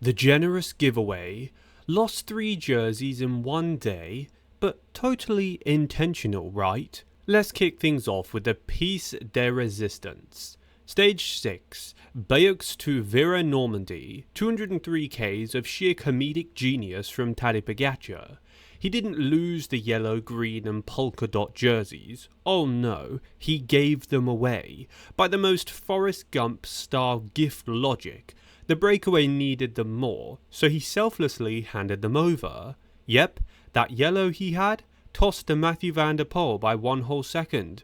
The generous giveaway lost 3 jerseys in one day, but totally intentional, right? Let's kick things off with the piece de resistance. Stage 6, Bayeux to Vera Normandy, 203 Ks of sheer comedic genius from Tadej Pogačar. He didn't lose the yellow, green and polka dot jerseys. Oh no, he gave them away. By the most Forrest Gump style gift logic, the breakaway needed them more, so he selflessly handed them over. Yep, that yellow he had tossed to Matthew van der Poel by 1 whole second.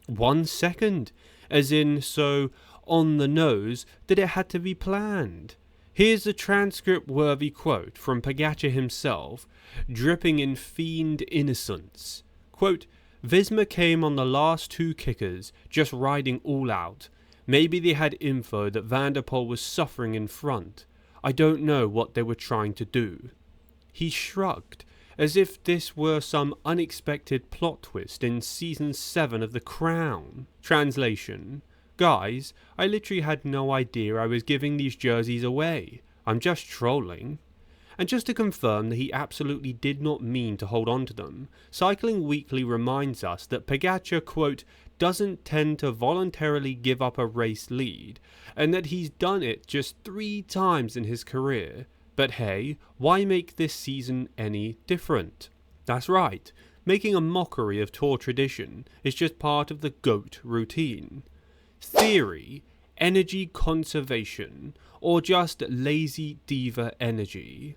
1 second, as in so on the nose that it had to be planned. Here's a transcript-worthy quote from Pogačar himself, dripping in fiend innocence. Quote, "Visma came on the last 2 kickers, just riding all out. Maybe they had info that Van der Poel was suffering in front. I don't know what they were trying to do." He shrugged, as if this were some unexpected plot twist in Season 7 of The Crown. Translation: Guys, I literally had no idea I was giving these jerseys away. I'm just trolling. And just to confirm that he absolutely did not mean to hold on to them, Cycling Weekly reminds us that Pogačar, quote, doesn't tend to voluntarily give up a race lead, and that he's done it just 3 times in his career. But hey, why make this season any different? That's right, making a mockery of Tour tradition is just part of the GOAT routine. Theory, energy conservation, or just lazy diva energy.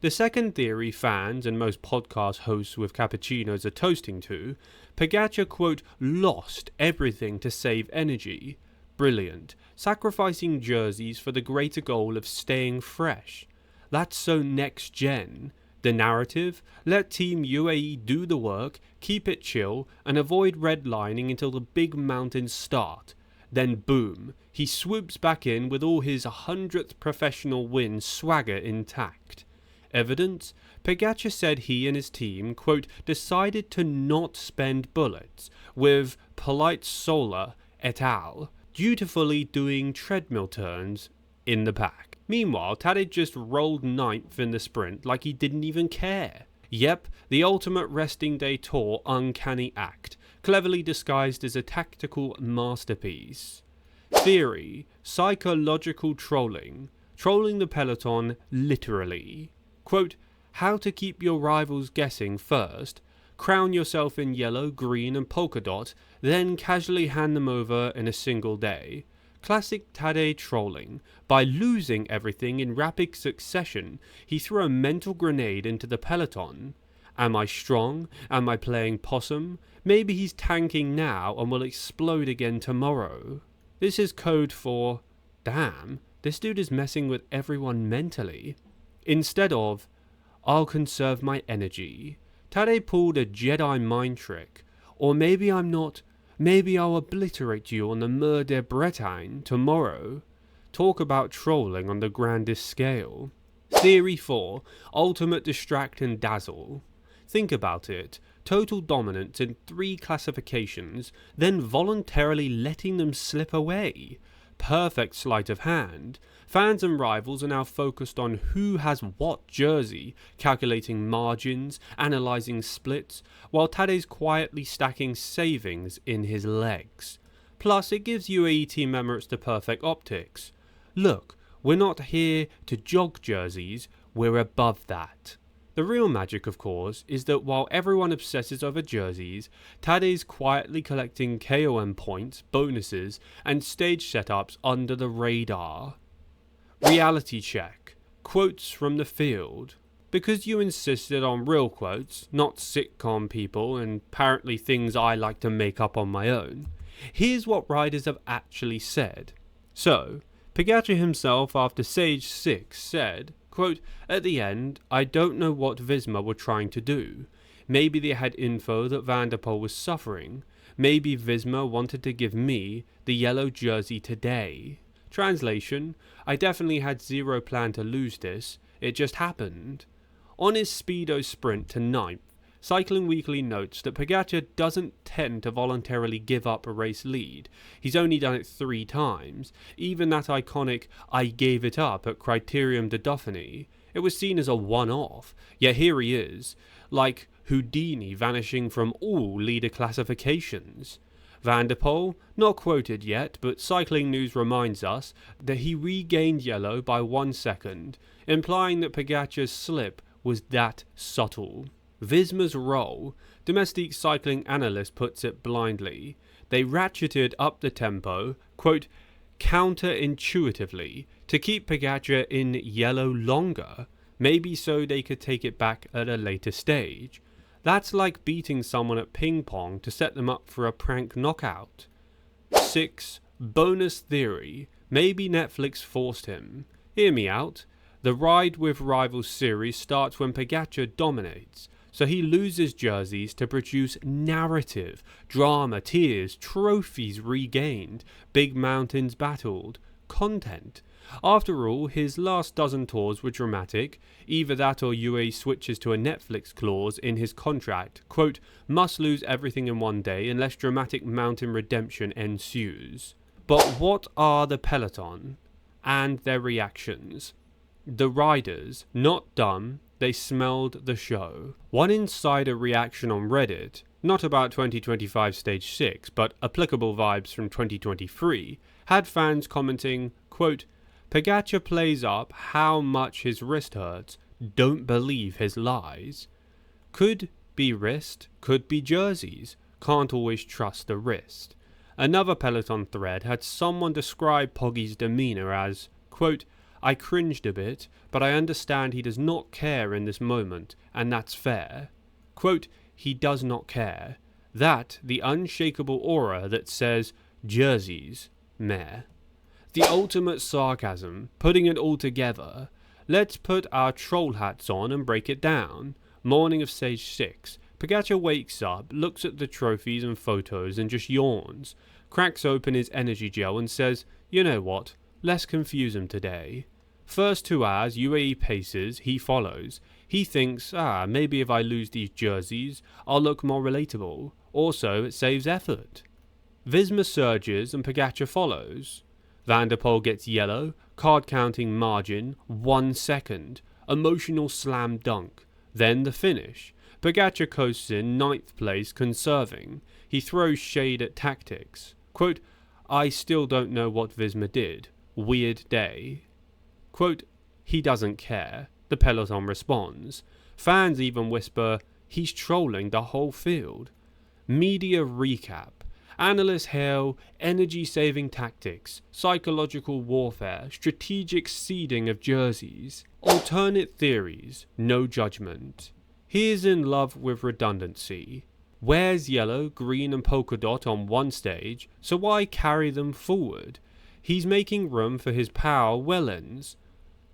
The second theory fans and most podcast hosts with cappuccinos are toasting to, Pogačar, quote, lost everything to save energy. Brilliant, sacrificing jerseys for the greater goal of staying fresh. That's so next gen. The narrative, let Team UAE do the work, keep it chill, and avoid redlining until the big mountains start. Then boom, he swoops back in with all his 100th professional win swagger intact. Evidence? Pogačar said he and his team, quote, decided to not spend bullets, with Polite Solar et al. Dutifully doing treadmill turns in the pack. Meanwhile, Tadej just rolled 9th in the sprint like he didn't even care. Yep, the ultimate resting day tour uncanny act, cleverly disguised as a tactical masterpiece. Theory, psychological trolling, trolling the Peloton literally. Quote, how to keep your rivals guessing first, crown yourself in yellow, green and polka dot, then casually hand them over in a single day. Classic Tadej trolling. By losing everything in rapid succession, he threw a mental grenade into the Peloton. Am I strong? Am I playing possum? Maybe he's tanking now and will explode again tomorrow. This is code for, damn, this dude is messing with everyone mentally. Instead of, I'll conserve my energy, Tadej pulled a Jedi mind trick. Or maybe I'm not. Maybe I'll obliterate you on the Mer de Bretagne tomorrow. Talk about trolling on the grandest scale. Theory 4. Ultimate distract and dazzle. Think about it. Total dominance in 3 classifications, then voluntarily letting them slip away. Perfect sleight of hand. Fans and rivals are now focused on who has what jersey, calculating margins, analysing splits, while Tadej's quietly stacking savings in his legs. Plus, it gives UAE team Emirates the perfect optics. Look, we're not here to jog jerseys, we're above that. The real magic, of course, is that while everyone obsesses over jerseys, Tadej's quietly collecting KOM points, bonuses, and stage setups under the radar. Reality check. Quotes from the field. Because you insisted on real quotes, not sitcom people and apparently things I like to make up on my own, here's what riders have actually said. So, Pogačar himself after Stage 6 said, quote, at the end, I don't know what Visma were trying to do. Maybe they had info that Van der Poel was suffering. Maybe Visma wanted to give me the yellow jersey today. Translation, I definitely had zero plan to lose this, it just happened. On his speedo sprint to 9th, Cycling Weekly notes that Pogačar doesn't tend to voluntarily give up a race lead. He's only done it 3 times. Even that iconic "I gave it up" at Criterium de Dauphiné, it was seen as a one-off. Yet here he is, like Houdini vanishing from all leader classifications. Van der Poel, not quoted yet, but Cycling News reminds us that he regained yellow by 1 second, implying that Pogacar's slip was that subtle. Visma's role, domestic cycling analyst puts it blindly. They ratcheted up the tempo, quote, counterintuitively, to keep Pogacar in yellow longer, maybe so they could take it back at a later stage. That's like beating someone at ping pong to set them up for a prank knockout. 6. Bonus theory. Maybe Netflix forced him. Hear me out. The Ride with Rivals series starts when Pogacar dominates, so he loses jerseys to produce narrative, drama, tears, trophies regained, big mountains battled, content. After all, his last dozen tours were dramatic. Either that or UAE switches to a Netflix clause in his contract, quote, must lose everything in one day unless dramatic mountain redemption ensues. But what are the Peloton and their reactions? The riders, not dumb, they smelled the show. One insider reaction on Reddit, not about 2025 Stage 6, but applicable vibes from 2023, had fans commenting, quote, Pogacar plays up how much his wrist hurts, don't believe his lies. Could be wrist, could be jerseys, can't always trust the wrist. Another Peloton thread had someone describe Poggy's demeanour as, quote, I cringed a bit, but I understand he does not care in this moment, and that's fair. Quote, he does not care. That, the unshakable aura that says, jerseys, meh. The ultimate sarcasm, putting it all together. Let's put our troll hats on and break it down. Morning of Stage 6. Pogacar wakes up, looks at the trophies and photos and just yawns. Cracks open his energy gel and says, you know what, let's confuse him today. First 2 hours, UAE paces, he follows. He thinks, maybe if I lose these jerseys, I'll look more relatable. Also, it saves effort. Visma surges and Pogacar follows. Van der Poel gets yellow, card counting margin, 1 second, emotional slam dunk, then the finish. Pogacar coasts in 9th place, conserving. He throws shade at tactics. Quote, I still don't know what Visma did. Weird day. Quote, he doesn't care. The Peloton responds. Fans even whisper, he's trolling the whole field. Media recap. Analysts hail energy-saving tactics, psychological warfare, strategic seeding of jerseys, alternate theories, no judgment. He is in love with redundancy. Wears yellow, green and polka dot on one stage, so why carry them forward? He's making room for his power well-ends.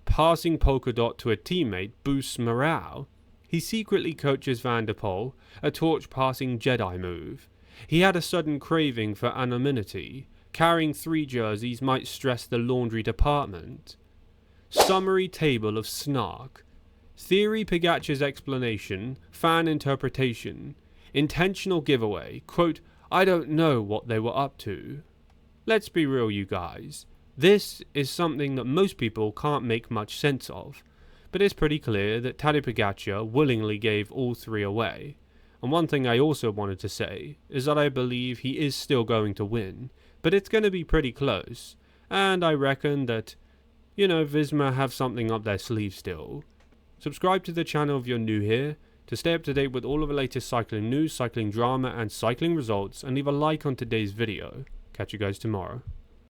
Passing polka dot to a teammate boosts morale. He secretly coaches Van der Poel, a torch-passing Jedi move. He had a sudden craving for anonymity. Carrying 3 jerseys might stress the laundry department. Summary table of snark. Theory Pogacar's explanation, fan interpretation. Intentional giveaway, quote, I don't know what they were up to. Let's be real, you guys. This is something that most people can't make much sense of. But it's pretty clear that Tadej Pogacar willingly gave all 3 away. And one thing I also wanted to say is that I believe he is still going to win, but it's going to be pretty close, and I reckon that, Visma have something up their sleeve still. Subscribe to the channel if you're new here, to stay up to date with all of the latest cycling news, cycling drama and cycling results, and leave a like on today's video. Catch you guys tomorrow.